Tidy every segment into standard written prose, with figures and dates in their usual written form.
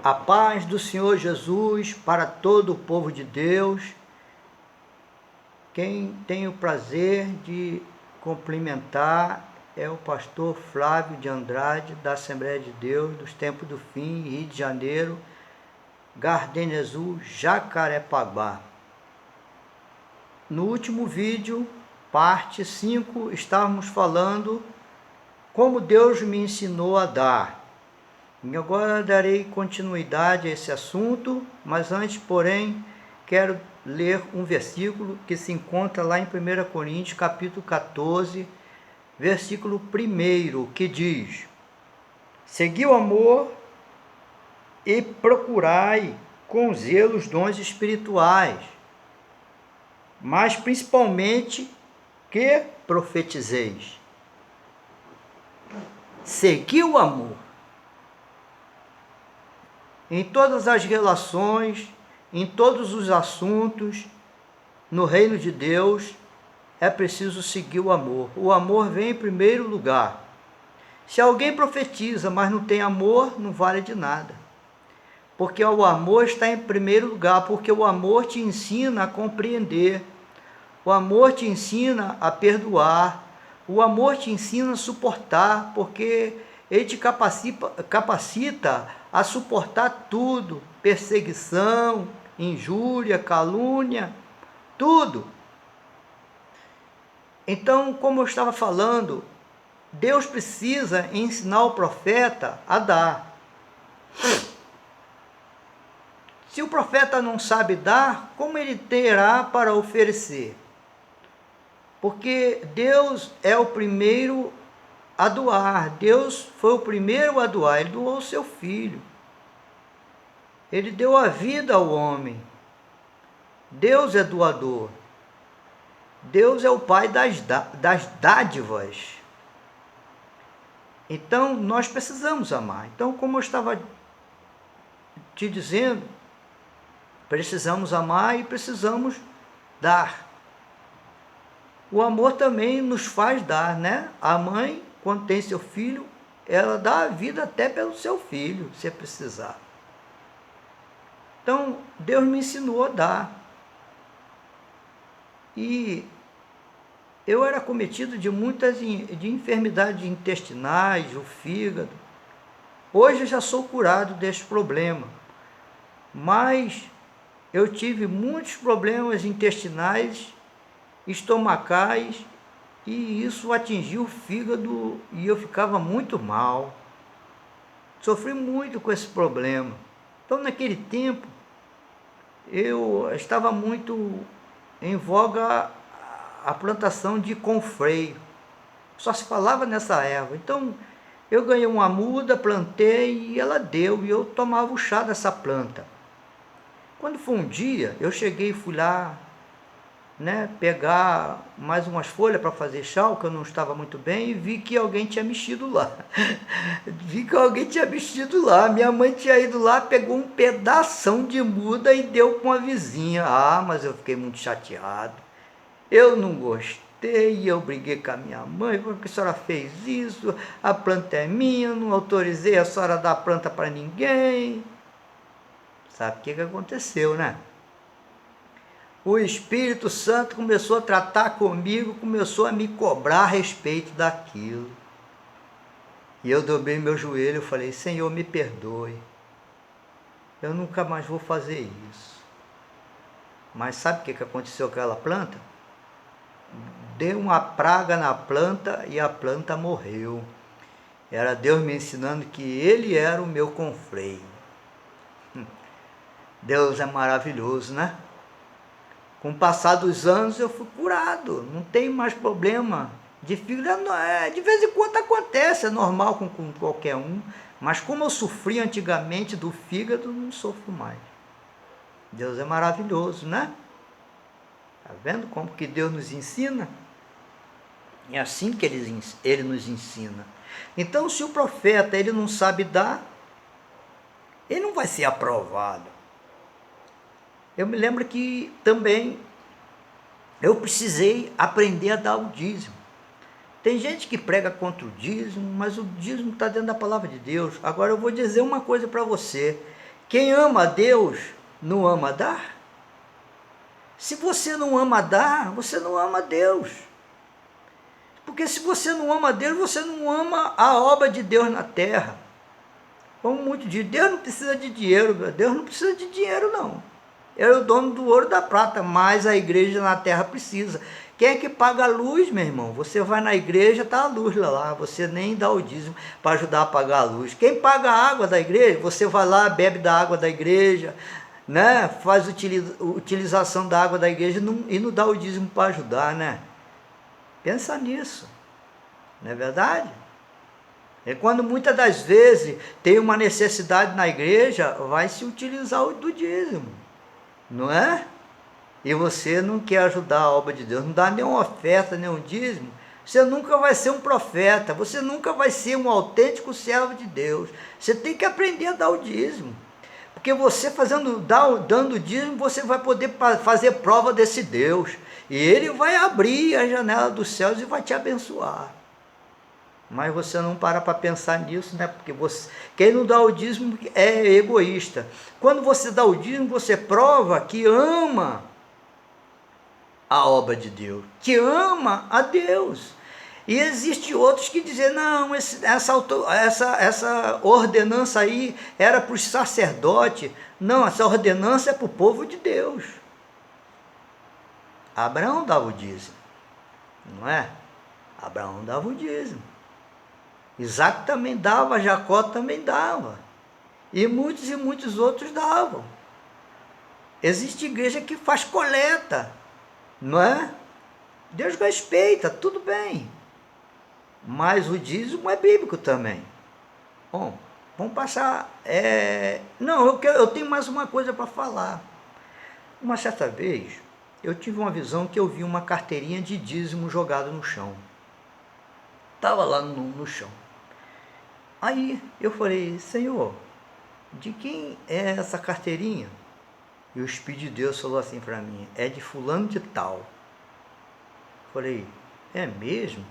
A paz do Senhor Jesus para todo o povo de Deus. Quem tem o prazer de cumprimentar é o pastor Flávio de Andrade, da Assembleia de Deus, dos Tempos do Fim, Rio de Janeiro, Gardenia Azul, Jacarepaguá. No último vídeo, parte 5, estávamos falando como Deus me ensinou a dar. E agora darei continuidade a esse assunto, mas antes, porém, quero ler um versículo que se encontra lá em 1 Coríntios, capítulo 14, versículo 1, que diz: segui o amor e procurai com zelo os dons espirituais, mas principalmente que profetizeis. Segui o amor. Em todas as relações, em todos os assuntos, no reino de Deus, é preciso seguir o amor. O amor vem em primeiro lugar. Se alguém profetiza, mas não tem amor, não vale de nada. Porque o amor está em primeiro lugar, porque o amor te ensina a compreender. O amor te ensina a perdoar. O amor te ensina a suportar, porque ele te capacita a suportar tudo, perseguição, injúria, calúnia, tudo. Então, como eu estava falando, Deus precisa ensinar o profeta a dar. Se o profeta não sabe dar, como ele terá para oferecer? Porque Deus é o primeiro a doar. Deus foi o primeiro a doar. Ele doou o seu filho. Ele deu a vida ao homem. Deus é doador. Deus é o Pai das dádivas. Então, nós precisamos amar. Então, como eu estava te dizendo, precisamos amar e precisamos dar. O amor também nos faz dar, né? A mãe, quando tem seu filho, ela dá a vida até pelo seu filho, se precisar. Então, Deus me ensinou a dar. E eu era cometido de muitas enfermidades intestinais, o fígado. Hoje eu já sou curado desse problema. Mas eu tive muitos problemas intestinais, estomacais, e isso atingiu o fígado e eu ficava muito mal. Sofri muito com esse problema. Então, naquele tempo, eu estava muito em voga a plantação de confreio. Só se falava nessa erva. Então, eu ganhei uma muda, plantei e ela deu, e eu tomava o chá dessa planta. Quando foi um dia, eu cheguei e fui lá, pegar mais umas folhas para fazer chá, que eu não estava muito bem, e vi que alguém tinha mexido lá. Minha mãe tinha ido lá, pegou um pedação de muda e deu com a vizinha. Mas eu fiquei muito chateado. Eu não gostei, eu briguei com a minha mãe, porque a senhora fez isso, a planta é minha, não autorizei a senhora a dar a planta para ninguém. Sabe o que aconteceu, né? O Espírito Santo começou a tratar comigo, começou a me cobrar a respeito daquilo. E eu dobrei meu joelho e falei: Senhor, me perdoe. Eu nunca mais vou fazer isso. Mas sabe o que aconteceu com aquela planta? Deu uma praga na planta e a planta morreu. Era Deus me ensinando que Ele era o meu confreio. Deus é maravilhoso, né? Com o passar dos anos eu fui curado, não tem mais problema de fígado. De vez em quando acontece, é normal com qualquer um, mas como eu sofri antigamente do fígado, não sofro mais. Deus é maravilhoso, né? Está vendo como que Deus nos ensina? É assim que ele nos ensina. Então, se o profeta ele não sabe dar, ele não vai ser aprovado. Eu me lembro que também eu precisei aprender a dar o dízimo. Tem gente que prega contra o dízimo, mas o dízimo está dentro da palavra de Deus. Agora eu vou dizer uma coisa para você. Quem ama a Deus não ama dar? Se você não ama dar, você não ama Deus. Porque se você não ama Deus, você não ama a obra de Deus na terra. Como muito diz, Deus não precisa de dinheiro, Deus não precisa de dinheiro não. É o dono do ouro e da prata, mas a igreja na terra precisa. Quem é que paga a luz, meu irmão? Você vai na igreja, está a luz lá, você nem dá o dízimo para ajudar a pagar a luz. Quem paga a água da igreja, você vai lá, bebe da água da igreja, né? Faz utilização da água da igreja e não dá o dízimo para ajudar, né? Pensa nisso, não é verdade? É quando muitas das vezes tem uma necessidade na igreja, vai se utilizar o do dízimo, não é? E você não quer ajudar a obra de Deus, não dá nenhuma oferta, nenhum dízimo, você nunca vai ser um profeta, você nunca vai ser um autêntico servo de Deus. Você tem que aprender a dar o dízimo, porque você dando dízimo, você vai poder fazer prova desse Deus, e Ele vai abrir a janela dos céus e vai te abençoar. Mas você não para pensar nisso, né? Porque quem não dá o dízimo é egoísta. Quando você dá o dízimo, você prova que ama a obra de Deus, que ama a Deus. E existe outros que dizem, não, essa ordenança aí era para os sacerdotes. Não, essa ordenança é para o povo de Deus. Abraão dava o dízimo, não é? Abraão dava o dízimo. Isaac também dava, Jacó também dava. E muitos outros davam. Existe igreja que faz coleta, não é? Deus respeita, tudo bem. Mas o dízimo é bíblico também. Bom, vamos passar... Não, eu tenho mais uma coisa para falar. Uma certa vez, eu tive uma visão que eu vi uma carteirinha de dízimo jogada no chão. Estava lá no chão. Aí eu falei, Senhor, de quem é essa carteirinha? E o Espírito de Deus falou assim para mim, é de fulano de tal. Falei, é mesmo?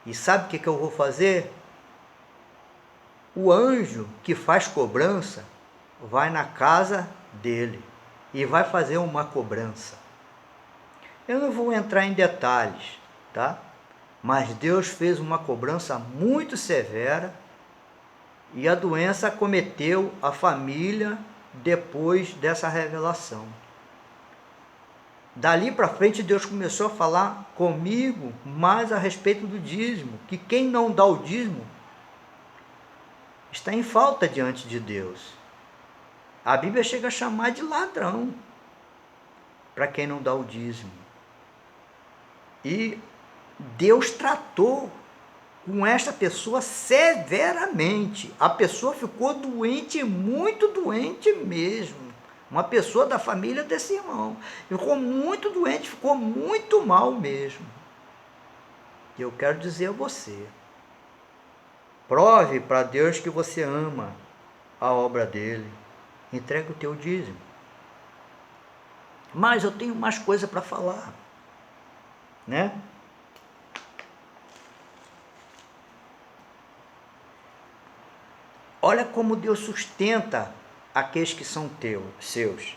E sabe o que eu vou fazer? O anjo que faz cobrança vai na casa dele e vai fazer uma cobrança. Eu não vou entrar em detalhes, tá? Mas Deus fez uma cobrança muito severa e a doença acometeu a família depois dessa revelação. Dali para frente Deus começou a falar comigo mais a respeito do dízimo, que quem não dá o dízimo está em falta diante de Deus. A Bíblia chega a chamar de ladrão para quem não dá o dízimo. E Deus tratou com esta pessoa severamente. A pessoa ficou doente, muito doente mesmo. Uma pessoa da família desse irmão. Ficou muito doente, ficou muito mal mesmo. E eu quero dizer a você, prove para Deus que você ama a obra dele. Entrega o teu dízimo. Mas eu tenho mais coisa para falar, né? Olha como Deus sustenta aqueles que são seus.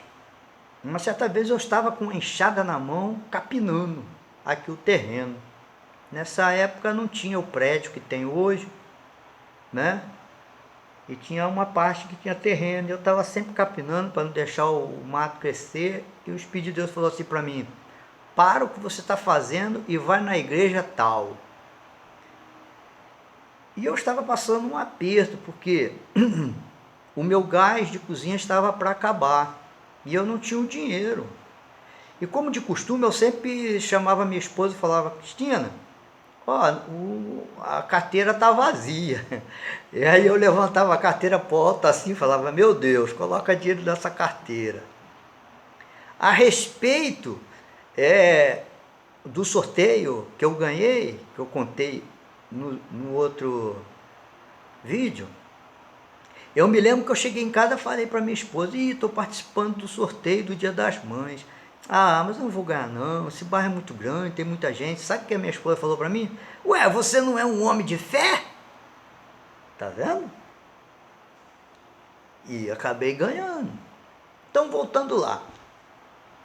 Uma certa vez eu estava com uma enxada na mão, capinando aqui o terreno. Nessa época não tinha o prédio que tem hoje, né? E tinha uma parte que tinha terreno. Eu estava sempre capinando para não deixar o mato crescer. E o Espírito de Deus falou assim para mim, para o que você está fazendo e vai na igreja tal. E eu estava passando um aperto, porque o meu gás de cozinha estava para acabar. E eu não tinha o dinheiro. E como de costume, eu sempre chamava minha esposa e falava, Cristina, ó, a carteira está vazia. E aí eu levantava a carteira para o alto assim e falava, meu Deus, coloca dinheiro nessa carteira. A respeito do sorteio que eu ganhei, que eu contei no outro vídeo, eu me lembro que eu cheguei em casa e falei para minha esposa, estou participando do sorteio do Dia das Mães. Ah, mas eu não vou ganhar não, esse bairro é muito grande, tem muita gente. Sabe o que a minha esposa falou para mim? Ué, você não é um homem de fé? Tá vendo? E acabei ganhando. Então, voltando lá,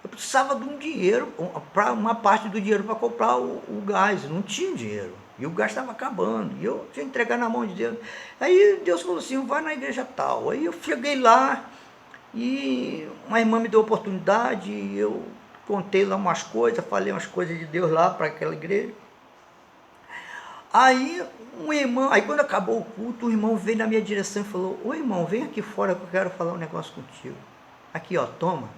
eu precisava de um dinheiro, para uma parte do dinheiro para comprar o gás, não tinha dinheiro. E o gás estava acabando, e eu tinha que entregar na mão de Deus. Aí Deus falou assim, vai na igreja tal. Aí eu cheguei lá, e uma irmã me deu oportunidade, e eu contei lá umas coisas, falei umas coisas de Deus lá para aquela igreja. Aí um irmão, aí quando acabou o culto, o irmão veio na minha direção e falou, ô irmão, vem aqui fora que eu quero falar um negócio contigo. Aqui ó, toma.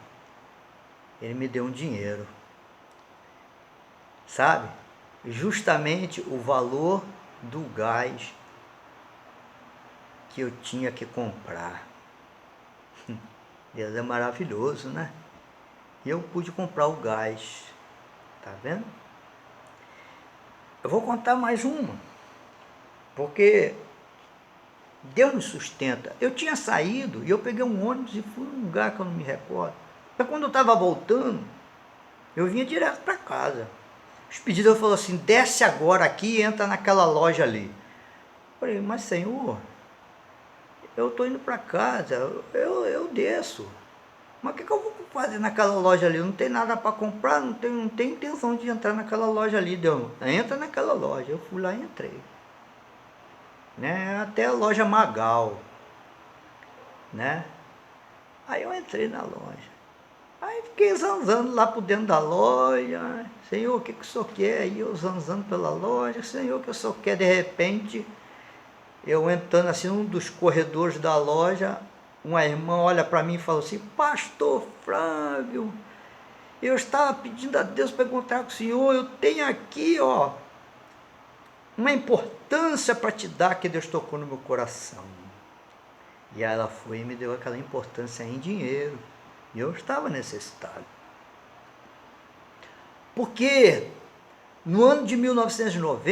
Ele me deu um dinheiro, sabe? Justamente o valor do gás que eu tinha que comprar. Deus é maravilhoso, né? E eu pude comprar o gás, tá vendo? Eu vou contar mais uma, porque Deus me sustenta. Eu tinha saído e eu peguei um ônibus e fui num lugar que eu não me recordo. Mas quando eu estava voltando, eu vinha direto para casa. O expedidor falou assim, desce agora aqui e entra naquela loja ali. Eu falei, mas Senhor, eu estou indo para casa, eu desço. Mas o que eu vou fazer naquela loja ali? Eu não tem nada para comprar, não tem intenção de entrar naquela loja ali. Deu, entra naquela loja. Eu fui lá e entrei. Né? Até a loja Magal. Né? Aí eu entrei na loja. Aí fiquei zanzando lá por dentro da loja. Senhor, o que o senhor quer? Aí eu zanzando pela loja. Senhor, o que o senhor quer? De repente, eu entrando assim num dos corredores da loja, uma irmã olha para mim e fala assim, Pastor Flávio, eu estava pedindo a Deus para encontrar com o senhor, eu tenho aqui, ó, uma importância para te dar que Deus tocou no meu coração. E ela foi e me deu aquela importância em dinheiro. E eu estava necessitado. Porque no ano de 1990,